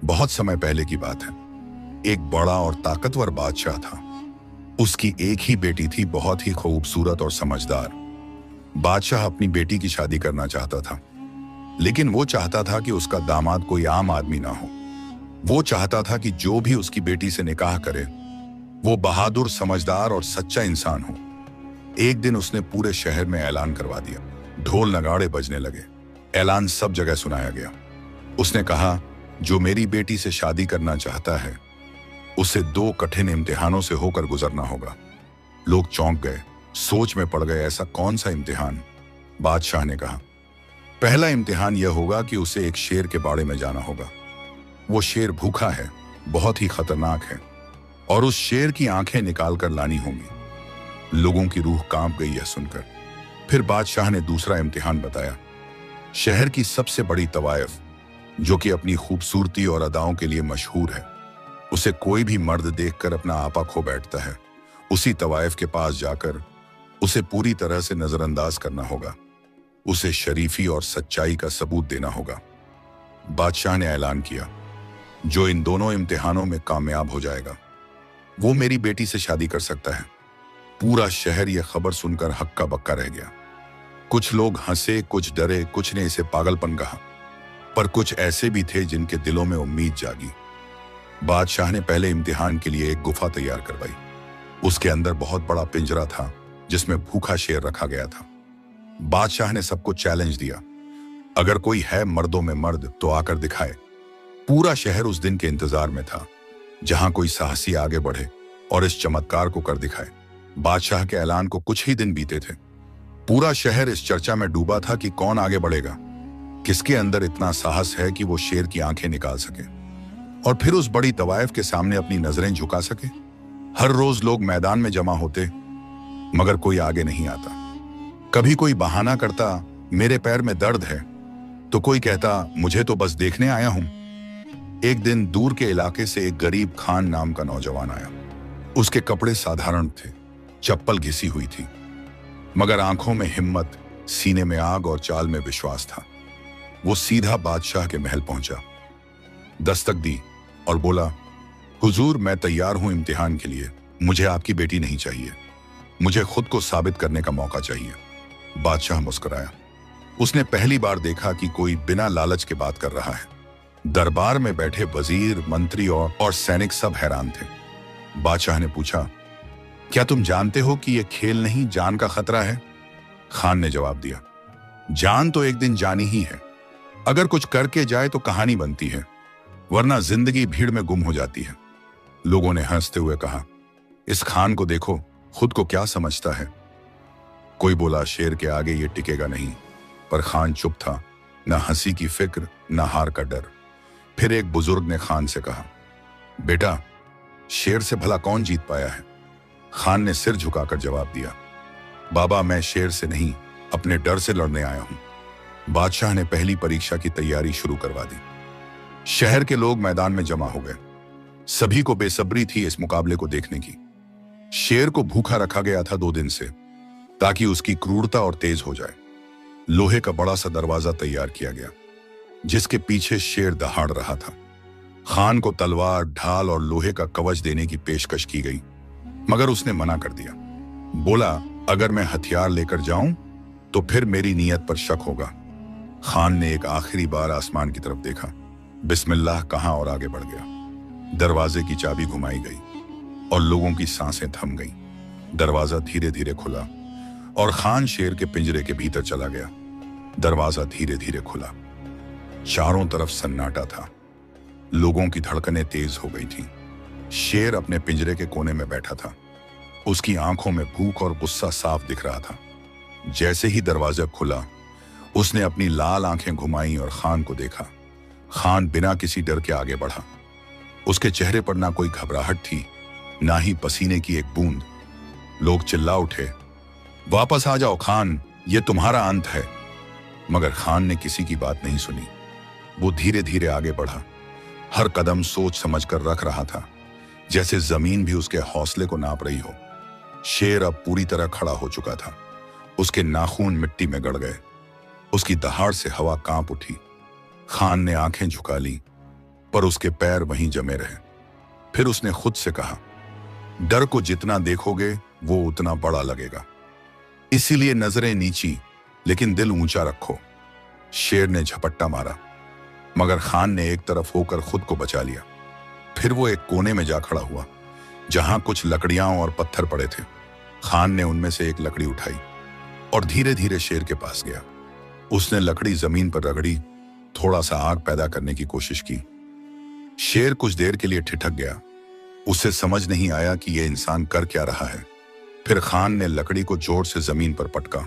बहुत समय पहले की बात है। एक बड़ा और ताकतवर बादशाह था। उसकी एक ही बेटी थी, बहुत ही खूबसूरत और समझदार। बादशाह अपनी बेटी की शादी करना चाहता था, लेकिन वो चाहता था कि उसका दामाद कोई आम आदमी ना हो। वो चाहता था कि जो भी उसकी बेटी से निकाह करे वो बहादुर, समझदार और सच्चा इंसान हो। एक दिन उसने पूरे शहर में ऐलान करवा दिया। ढोल नगाड़े बजने लगे। ऐलान सब जगह सुनाया गया। उसने कहा, जो मेरी बेटी से शादी करना चाहता है उसे 2 कठिन इम्तिहानों से होकर गुजरना होगा। लोग चौंक गए, सोच में पड़ गए, ऐसा कौन सा इम्तिहान? बादशाह ने कहा, पहला इम्तिहान यह होगा कि उसे एक शेर के बाड़े में जाना होगा। वो शेर भूखा है, बहुत ही खतरनाक है, और उस शेर की आंखें निकाल कर लानी होंगी। लोगों की रूह कांप गई यह सुनकर। फिर बादशाह ने दूसरा इम्तिहान बताया। शहर की सबसे बड़ी तवायफ, जो कि अपनी खूबसूरती और अदाओं के लिए मशहूर है, उसे कोई भी मर्द देखकर अपना आपा खो बैठता है। उसी तवायफ के पास जाकर उसे पूरी तरह से नजरअंदाज करना होगा। उसे शरीफी और सच्चाई का सबूत देना होगा। बादशाह ने ऐलान किया, जो इन दोनों इम्तिहानों में कामयाब हो जाएगा वो मेरी बेटी से शादी कर सकता है। पूरा शहर यह खबर सुनकर हक्का बक्का रह गया। कुछ लोग हंसे, कुछ डरे, कुछ ने इसे पागलपन कहा, पर कुछ ऐसे भी थे जिनके दिलों में उम्मीद जागी। बादशाह ने पहले इम्तिहान के लिए एक गुफा तैयार करवाई। उसके अंदर बहुत बड़ा पिंजरा था जिसमें भूखा शेर रखा गया था। बादशाह ने सबको चैलेंज दिया, अगर कोई है मर्दों में मर्द तो आकर दिखाए। पूरा शहर उस दिन के इंतजार में था जहां कोई साहसी आगे बढ़े और इस चमत्कार को कर दिखाए। बादशाह के ऐलान को कुछ ही दिन बीते थे। पूरा शहर इस चर्चा में डूबा था कि कौन आगे बढ़ेगा, किसके अंदर इतना साहस है कि वो शेर की आंखें निकाल सके और फिर उस बड़ी तवायफ के सामने अपनी नजरें झुका सके। हर रोज लोग मैदान में जमा होते, मगर कोई आगे नहीं आता। कभी कोई बहाना करता, मेरे पैर में दर्द है, तो कोई कहता, मुझे तो बस देखने आया हूं। एक दिन दूर के इलाके से एक गरीब खान नाम का नौजवान आया। उसके कपड़े साधारण थे, चप्पल घिसी हुई थी, मगर आंखों में हिम्मत, सीने में आग और चाल में विश्वास था। वो सीधा बादशाह के महल पहुंचा, दस्तक दी और बोला, हुजूर, मैं तैयार हूं इम्तिहान के लिए। मुझे आपकी बेटी नहीं चाहिए, मुझे खुद को साबित करने का मौका चाहिए। बादशाह मुस्कुराया। उसने पहली बार देखा कि कोई बिना लालच के बात कर रहा है। दरबार में बैठे वजीर, मंत्री और सैनिक सब हैरान थे। बादशाह ने पूछा, क्या तुम जानते हो कि यह खेल नहीं, जान का खतरा है? खान ने जवाब दिया, जान तो एक दिन जानी ही है। अगर कुछ करके जाए तो कहानी बनती है, वरना जिंदगी भीड़ में गुम हो जाती है। लोगों ने हंसते हुए कहा, इस खान को देखो, खुद को क्या समझता है। कोई बोला, शेर के आगे ये टिकेगा नहीं। पर खान चुप था, ना हंसी की फिक्र, ना हार का डर। फिर एक बुजुर्ग ने खान से कहा, बेटा, शेर से भला कौन जीत पाया है? खान ने सिर झुकाकर जवाब दिया, बाबा, मैं शेर से नहीं, अपने डर से लड़ने आया हूं। बादशाह ने पहली परीक्षा की तैयारी शुरू करवा दी। शहर के लोग मैदान में जमा हो गए। सभी को बेसब्री थी इस मुकाबले को देखने की। शेर को भूखा रखा गया था 2 दिन से, ताकि उसकी क्रूरता और तेज हो जाए। लोहे का बड़ा सा दरवाजा तैयार किया गया, जिसके पीछे शेर दहाड़ रहा था। खान को तलवार, ढाल और लोहे का कवच देने की पेशकश की गई, मगर उसने मना कर दिया। बोला, अगर मैं हथियार लेकर जाऊं तो फिर मेरी नीयत पर शक होगा। खान ने एक आखिरी बार आसमान की तरफ देखा, बिस्मिल्लाह कहा और आगे बढ़ गया। दरवाजे की चाबी घुमाई गई और लोगों की सांसें थम गईं। दरवाजा धीरे धीरे खुला और खान शेर के पिंजरे के भीतर चला गया। दरवाजा धीरे धीरे खुला। चारों तरफ सन्नाटा था। लोगों की धड़कनें तेज हो गई थीं। शेर अपने पिंजरे के कोने में बैठा था। उसकी आंखों में भूख और गुस्सा साफ दिख रहा था। जैसे ही दरवाजा खुला, उसने अपनी लाल आंखें घुमाई और खान को देखा। खान बिना किसी डर के आगे बढ़ा। उसके चेहरे पर ना कोई घबराहट थी, ना ही पसीने की एक बूंद। लोग चिल्ला उठे, वापस आ जाओ खान, ये तुम्हारा अंत है। मगर खान ने किसी की बात नहीं सुनी। वो धीरे धीरे आगे बढ़ा। हर कदम सोच समझकर रख रहा था, जैसे जमीन भी उसके हौसले को नाप रही हो। शेर अब पूरी तरह खड़ा हो चुका था। उसके नाखून मिट्टी में गड़ गए। उसकी दहाड़ से हवा कांप उठी। खान ने आंखें झुका ली। पर उसके पैर वहीं जमे रहे। फिर उसने खुद से कहा, डर को जितना देखोगे वो उतना बड़ा लगेगा, इसीलिए नजरें नीची लेकिन दिल ऊंचा रखो। शेर ने झपट्टा मारा, मगर खान ने एक तरफ होकर खुद को बचा लिया। फिर वो एक कोने में जा खड़ा हुआ जहां कुछ लकड़ियां और पत्थर पड़े थे। खान ने उनमें से एक लकड़ी उठाई और धीरे धीरे शेर के पास गया। उसने लकड़ी जमीन पर रगड़ी, थोड़ा सा आग पैदा करने की कोशिश की। शेर कुछ देर के लिए ठिठक गया। उसे समझ नहीं आया कि यह इंसान कर क्या रहा है। फिर खान ने लकड़ी को जोर से जमीन पर पटका।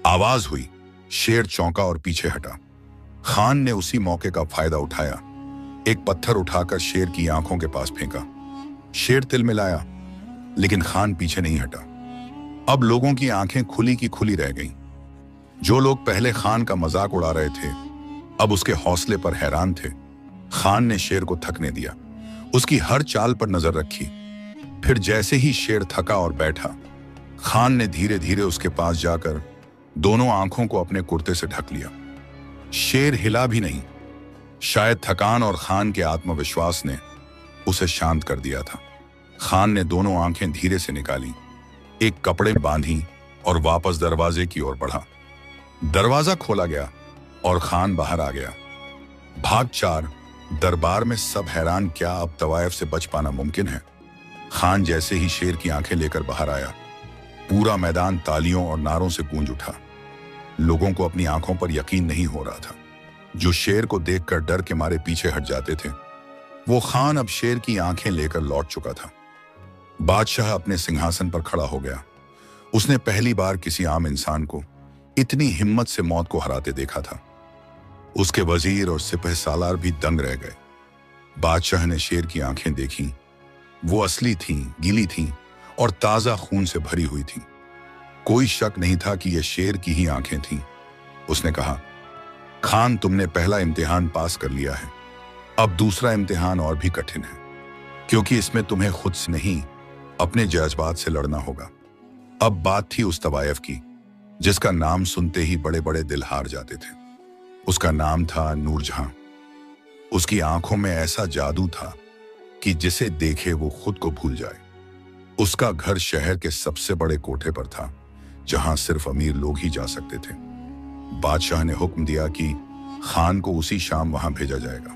आवाज हुई। शेर चौंका और पीछे हटा। खान ने उसी मौके का फायदा उठाया। एक पत्थर उठाकर शेर की आंखों के पास फेंका। शेर तिलमिलाया, लेकिन खान पीछे नहीं हटा। अब लोगों की आंखें खुली की खुली रह गईं। जो लोग पहले खान का मजाक उड़ा रहे थे, अब उसके हौसले पर हैरान थे। खान ने शेर को थकने दिया, उसकी हर चाल पर नजर रखी। फिर जैसे ही शेर थका और बैठा, खान ने धीरे धीरे उसके पास जाकर दोनों आंखों को अपने कुर्ते से ढक लिया। शेर हिला भी नहीं। शायद थकान और खान के आत्मविश्वास ने उसे शांत कर दिया था। खान ने दोनों आंखें धीरे से निकाली, एक कपड़े में बांधी और वापस दरवाजे की ओर बढ़ा। दरवाजा खोला गया और खान बाहर आ गया। भाग 4। दरबार में सब हैरान, क्या अब तवायफ से बच पाना मुमकिन है? खान जैसे ही शेर की आंखें लेकर बाहर आया, पूरा मैदान तालियों और नारों से गूंज उठा। लोगों को अपनी आंखों पर यकीन नहीं हो रहा था। जो शेर को देखकर डर के मारे पीछे हट जाते थे, वो खान अब शेर की आंखें लेकर लौट चुका था। बादशाह अपने सिंहासन पर खड़ा हो गया। उसने पहली बार किसी आम इंसान को इतनी हिम्मत से मौत को हराते देखा था। उसके वजीर और सिपह सालार भी दंग रह गए। बादशाह ने शेर की आंखें देखी। वो असली थीं, गीली थीं और ताजा खून से भरी हुई थीं। कोई शक नहीं था कि ये शेर की ही आंखें थीं। उसने कहा, खान, तुमने पहला इम्तिहान पास कर लिया है। अब दूसरा इम्तिहान और भी कठिन है, क्योंकि इसमें तुम्हें खुद से नहीं, अपने जज्बात से लड़ना होगा। अब बात थी उस तवायफ की जिसका नाम सुनते ही बड़े बड़े दिल हार जाते थे। उसका नाम था नूरजहां। उसकी आंखों में ऐसा जादू था कि जिसे देखे वो खुद को भूल जाए। उसका घर शहर के सबसे बड़े कोठे पर था, जहां सिर्फ अमीर लोग ही जा सकते थे। बादशाह ने हुक्म दिया कि खान को उसी शाम वहां भेजा जाएगा।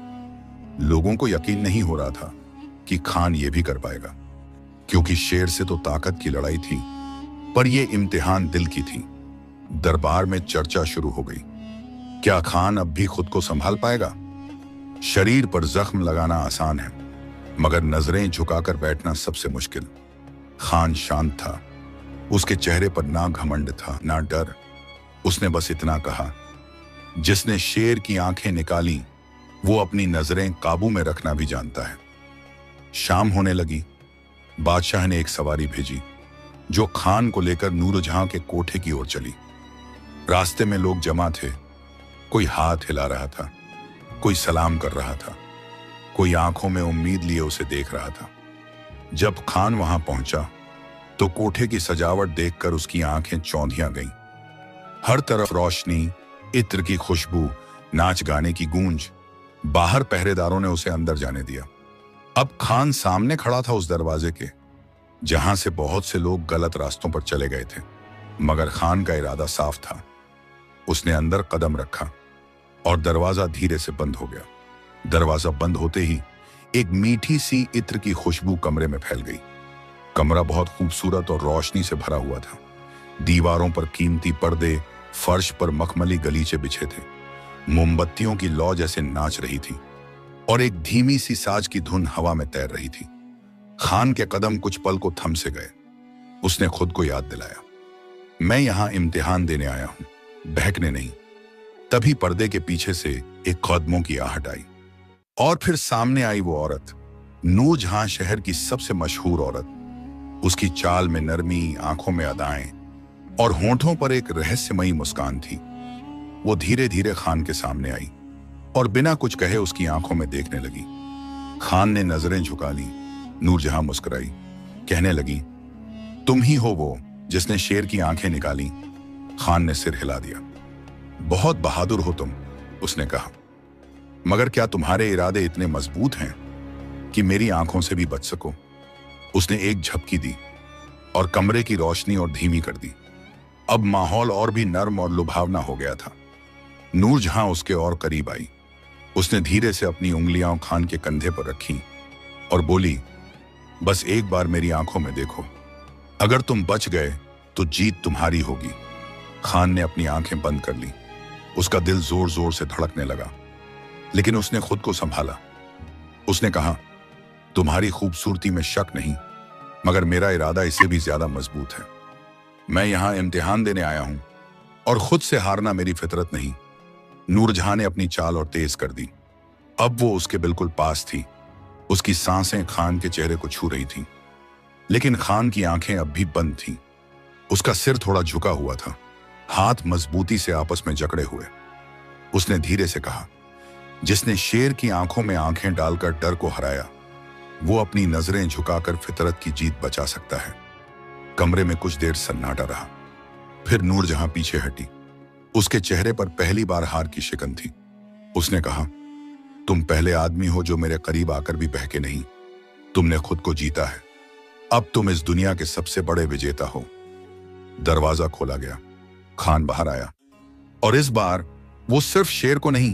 लोगों को यकीन नहीं हो रहा था कि खान ये भी कर पाएगा, क्योंकि शेर से तो ताकत की लड़ाई थी, पर यह इम्तिहान दिल की थी। दरबार में चर्चा शुरू हो गई। क्या खान अब भी खुद को संभाल पाएगा? शरीर पर जख्म लगाना आसान है, मगर नजरें झुकाकर बैठना सबसे मुश्किल। खान शांत था। उसके चेहरे पर ना घमंड था, ना डर। उसने बस इतना कहा, जिसने शेर की आंखें निकाली, वो अपनी नजरें काबू में रखना भी जानता है। शाम होने लगी। बादशाह ने एक सवारी भेजी, जो खान को लेकर नूरजहां के कोठे की ओर चली। रास्ते में लोग जमा थे। कोई हाथ हिला रहा था, कोई सलाम कर रहा था, कोई आंखों में उम्मीद लिए उसे देख रहा था। जब खान वहां पहुंचा तो कोठे की सजावट देखकर उसकी आंखें चौंधियां गईं। हर तरफ रोशनी, इत्र की खुशबू, नाच गाने की गूंज। बाहर पहरेदारों ने उसे अंदर जाने दिया। अब खान सामने खड़ा था उस दरवाजे के, जहां से बहुत से लोग गलत रास्तों पर चले गए थे, मगर खान का इरादा साफ था। उसने अंदर कदम रखा और दरवाजा धीरे से बंद हो गया। दरवाजा बंद होते ही एक मीठी सी इत्र की खुशबू कमरे में फैल गई। कमरा बहुत खूबसूरत और रोशनी से भरा हुआ था। दीवारों पर कीमती पर्दे, फर्श पर मखमली गलीचे बिछे थे। मोमबत्तियों की लौ जैसे नाच रही थी और एक धीमी सी साज की धुन हवा में तैर रही थी। खान के कदम कुछ पल को थम से गए। उसने खुद को याद दिलाया, मैं यहां इम्तिहान देने आया हूं, बहकने नहीं। तभी पर्दे के पीछे से एक कदमों की आहट आई और फिर सामने आई वो औरत, नूरजहां शहर की सबसे मशहूर औरत। उसकी चाल में नरमी, आंखों में अदाएं और होंठों पर एक रहस्यमयी मुस्कान थी। वो धीरे धीरे खान के सामने आई और बिना कुछ कहे उसकी आंखों में देखने लगी। खान ने नजरें झुका ली। नूरजहां मुस्कुराई, कहने लगी, तुम ही हो वो जिसने शेर की आंखें निकाली। खान ने सिर हिला दिया। बहुत बहादुर हो तुम, उसने कहा। मगर क्या तुम्हारे इरादे इतने मजबूत हैं कि मेरी आंखों से भी बच सको? उसने एक झपकी दी और कमरे की रोशनी और धीमी कर दी। अब माहौल और भी नर्म और लुभावना हो गया था। नूरजहां उसके और करीब आई। उसने धीरे से अपनी उंगलियां खान के कंधे पर रखी और बोली, बस एक बार मेरी आंखों में देखो। अगर तुम बच गए तो जीत तुम्हारी होगी। खान ने अपनी आंखें बंद कर ली। उसका दिल जोर जोर से धड़कने लगा, लेकिन उसने खुद को संभाला। उसने कहा, तुम्हारी खूबसूरती में शक नहीं, मगर मेरा इरादा इससे भी ज्यादा मजबूत है। मैं यहां इम्तिहान देने आया हूं और खुद से हारना मेरी फितरत नहीं। नूरजहां ने अपनी चाल और तेज कर दी। अब वो उसके बिल्कुल पास थी। उसकी सांसें खान के चेहरे को छू रही थीं, लेकिन खान की आंखें अब भी बंद थीं। उसका सिर थोड़ा झुका हुआ था, हाथ मजबूती से आपस में जकड़े हुए। उसने धीरे से कहा, जिसने शेर की आंखों में आंखें डालकर डर को हराया, वो अपनी नजरें झुकाकर फितरत की जीत बचा सकता है। कमरे में कुछ देर सन्नाटा रहा। फिर नूरजहां पीछे हटी। उसके चेहरे पर पहली बार हार की शिकन थी। उसने कहा, तुम पहले आदमी हो जो मेरे करीब आकर भी बहके नहीं। तुमने खुद को जीता है। अब तुम इस दुनिया के सबसे बड़े विजेता हो। दरवाजा खोला गया। खान बाहर आया और इस बार वो सिर्फ शेर को नहीं,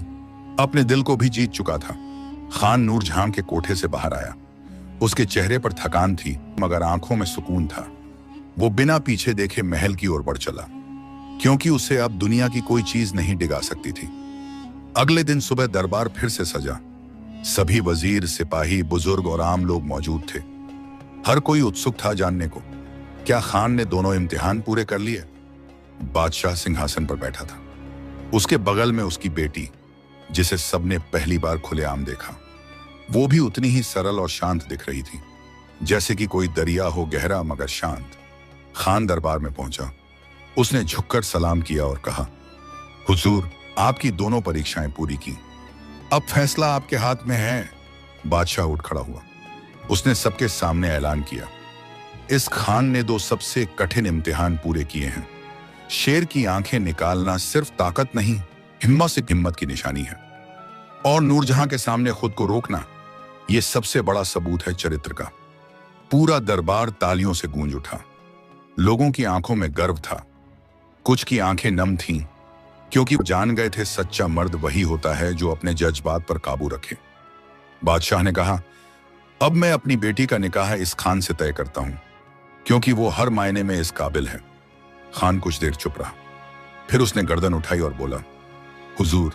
अपने दिल को भी जीत चुका था। खान नूरजहां के कोठे से बाहर आया। उसके चेहरे पर थकान थी, मगर आंखों में सुकून था। वो बिना पीछे देखे महल की ओर बढ़ चला, क्योंकि उसे अब दुनिया की कोई चीज नहीं डिगा सकती थी। अगले दिन सुबह दरबार फिर से सजा। सभी वजीर, सिपाही, बुजुर्ग और आम लोग मौजूद थे। हर कोई उत्सुक था जानने को, क्या खान ने दोनों इम्तिहान पूरे कर लिए? बादशाह सिंहासन पर बैठा था। उसके बगल में उसकी बेटी, जिसे सबने पहली बार खुलेआम देखा। वो भी उतनी ही सरल और शांत दिख रही थी, जैसे कि कोई दरिया हो, गहरा मगर शांत। खान दरबार में पहुंचा। उसने झुककर सलाम किया और कहा, हुजूर, आपकी दोनों परीक्षाएं पूरी की। अब फैसला आपके हाथ में है। बादशाह उठ खड़ा हुआ। उसने सबके सामने ऐलान किया, इस खान ने दो सबसे कठिन इम्तिहान पूरे किए हैं। शेर की आंखें निकालना सिर्फ ताकत नहीं, हिम्मत की निशानी है। और नूरजहां के सामने खुद को रोकना, यह सबसे बड़ा सबूत है चरित्र का। पूरा दरबार तालियों से गूंज उठा। लोगों की आंखों में गर्व था। कुछ की आंखें नम थीं, क्योंकि वो जान गए थे सच्चा मर्द वही होता है जो अपने जज्बात पर काबू रखे। बादशाह ने कहा, अब मैं अपनी बेटी का निकाह इस खान से तय करता हूं, क्योंकि वो हर मायने में इस काबिल है। खान कुछ देर चुप रहा। फिर उसने गर्दन उठाई और बोला, हुजूर,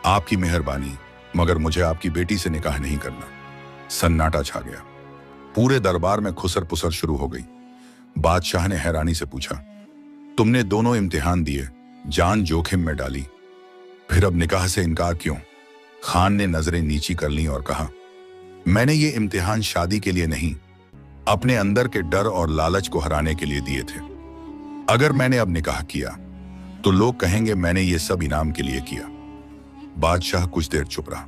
आपकी मेहरबानी, मगर मुझे आपकी बेटी से निकाह नहीं करना। सन्नाटा छा गया। पूरे दरबार में खुसर पुसर शुरू हो गई। बादशाह ने हैरानी से पूछा, तुमने दोनों इम्तिहान दिए, जान जोखिम में डाली, फिर अब निकाह से इनकार क्यों? खान ने नजरें नीची कर लीं और कहा, मैंने ये इम्तिहान शादी के लिए नहीं, अपने अंदर के डर और लालच को हराने के लिए दिए थे। अगर मैंने अब निकाह किया तो लोग कहेंगे मैंने ये सब इनाम के लिए किया। बादशाह कुछ देर चुप रहा।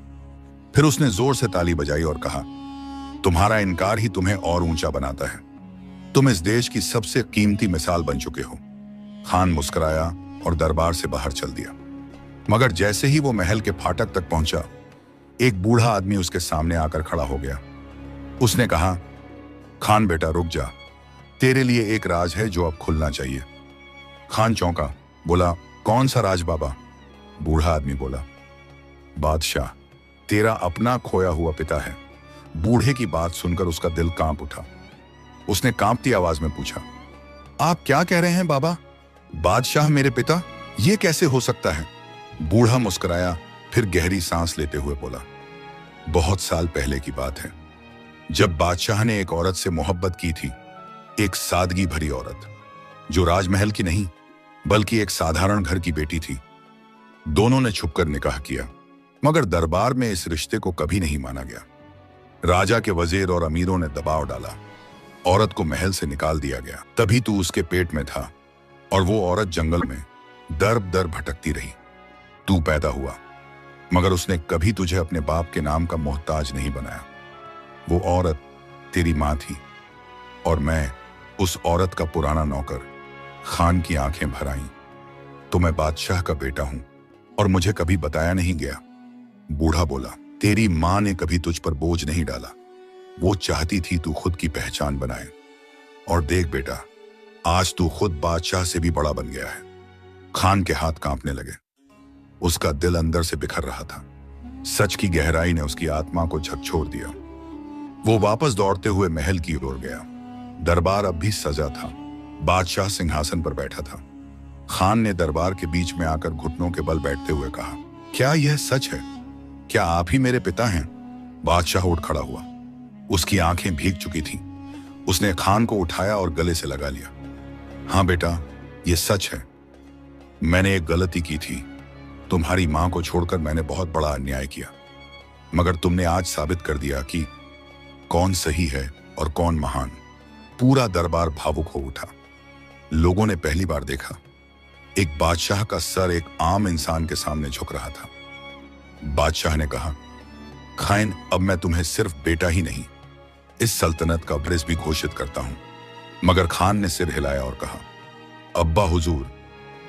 फिर उसने जोर से ताली बजाई और कहा, तुम्हारा इनकार ही तुम्हें और ऊंचा बनाता है। तुम इस देश की सबसे कीमती मिसाल बन चुके हो। खान मुस्कुराया और दरबार से बाहर चल दिया। मगर जैसे ही वो महल के फाटक तक पहुंचा, एक बूढ़ा आदमी उसके सामने आकर खड़ा हो गया। उसने कहा, खान बेटा रुक जा, तेरे लिए एक राज है जो अब खुलना चाहिए। खान चौंका, बोला, कौन सा राज बाबा? बूढ़ा आदमी बोला, बादशाह, तेरा अपना खोया हुआ पिता है। बूढ़े की बात सुनकर उसका दिल कांप उठा। उसने कांपती आवाज में पूछा, आप क्या कह रहे हैं बाबा? बादशाह मेरे पिता? ये कैसे हो सकता है? बूढ़ा मुस्कुराया, फिर गहरी सांस लेते हुए बोला, बहुत साल पहले की बात है, जब बादशाह ने एक औरत से मोहब्बत की थी। एक सादगी भरी औरत, जो राजमहल की नहीं बल्कि एक साधारण घर की बेटी थी। दोनों ने छुपकर निकाह किया, मगर दरबार में इस रिश्ते को कभी नहीं माना गया। राजा के वजीर और अमीरों ने दबाव डाला। औरत को महल से निकाल दिया गया। तभी तू उसके पेट में था और वो औरत जंगल में दर दर भटकती रही। तू पैदा हुआ, मगर उसने कभी तुझे अपने बाप के नाम का मोहताज नहीं बनाया। वो औरत तेरी मां थी और मैं उस औरत का पुराना नौकर। खान की आंखें भर आईं। तो मैं बादशाह का बेटा हूं और मुझे कभी बताया नहीं गया। बूढ़ा बोला, तेरी माँ ने कभी तुझ पर बोझ नहीं डाला। वो चाहती थी तू खुद की पहचान बनाए। और देख बेटा, आज तू खुद बादशाह से भी बड़ा बन गया है। खान के हाथ कांपने लगे। उसका दिल अंदर से बिखर रहा था। सच की गहराई ने उसकी आत्मा को झकझोर दिया। वो वापस दौड़ते हुए महल की ओर गया। दरबार अब भी सजा था। बादशाह सिंहासन पर बैठा था। खान ने दरबार के बीच में आकर घुटनों के बल बैठते हुए कहा, क्या यह सच है? क्या आप ही मेरे पिता हैं? बादशाह उठ खड़ा हुआ। उसकी आंखें भीग चुकी थीं। उसने खान को उठाया और गले से लगा लिया। हाँ बेटा, यह सच है। मैंने एक गलती की थी। तुम्हारी मां को छोड़कर मैंने बहुत बड़ा अन्याय किया, मगर तुमने आज साबित कर दिया कि कौन सही है और कौन महान। पूरा दरबार भावुक हो उठा। लोगों ने पहली बार देखा एक बादशाह का सर एक आम इंसान के सामने झुक रहा था। बादशाह ने कहा, खान, अब मैं तुम्हें सिर्फ बेटा ही नहीं, इस सल्तनत का वारिस भी घोषित करता हूं। मगर खान ने सिर हिलाया और कहा, अब्बा हुजूर,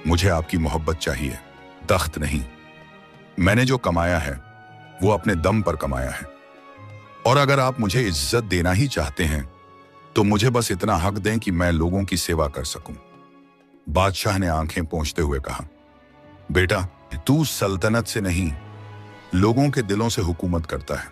मुझे आपकी मोहब्बत चाहिए, तख्त नहीं। मैंने जो कमाया है वो अपने दम पर कमाया है, और अगर आप मुझे इज्जत देना ही चाहते हैं तो मुझे बस इतना हक दें कि मैं लोगों की सेवा कर सकूं। बादशाह ने आंखें पोंछते हुए कहा, बेटा, तू सल्तनत से नहीं, लोगों के दिलों से हुकूमत करता है।